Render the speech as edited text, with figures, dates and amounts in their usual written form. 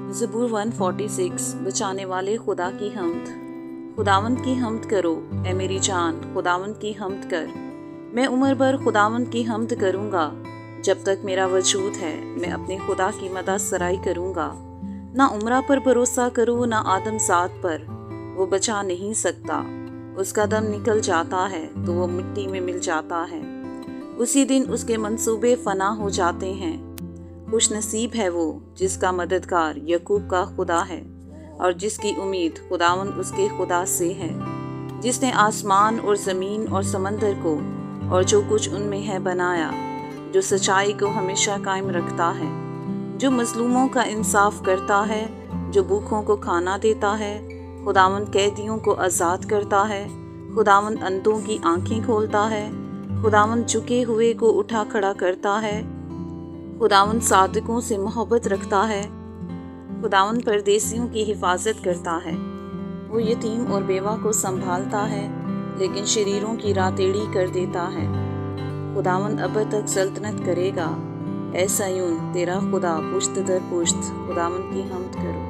ज़बूर 146 बचाने वाले खुदा की हम्द। खुदावंद की हम्द करो ए मेरी जान, खुदावंद की हम्द कर। मैं उम्र भर खुदावंद की हम्द करूँगा। जब तक मेरा वजूद है मैं अपने खुदा की मदद सराई करूँगा। ना उम्रा पर भरोसा करो ना आदमजात पर, वो बचा नहीं सकता। उसका दम निकल जाता है तो वो मिट्टी में मिल जाता है। उसी दिन उसके मंसूबे फना हो जाते हैं। खुश नसीब है वो जिसका मददगार यकूब का खुदा है और जिसकी उम्मीद खुदावंद उसके खुदा से है, जिसने आसमान और ज़मीन और समंदर को और जो कुछ उनमें है बनाया, जो सच्चाई को हमेशा कायम रखता है, जो मजलूमों का इंसाफ करता है, जो भूखों को खाना देता है। खुदावंद कैदियों को आज़ाद करता है। खुदावंद अंधों की आंखें खोलता है। खुदावंद झुके हुए को उठा खड़ा करता है। खुदावंद सादिकों से मोहब्बत रखता है। खुदावंद परदेसियों की हिफाजत करता है। वो यतीम और बेवा को संभालता है, लेकिन शरीरों की रातेड़ी कर देता है। खुदावंद अब तक सल्तनत करेगा। ऐसा यूं तेरा खुदा पुश्त दर पुश्त। खुदावंद की हम्द करो।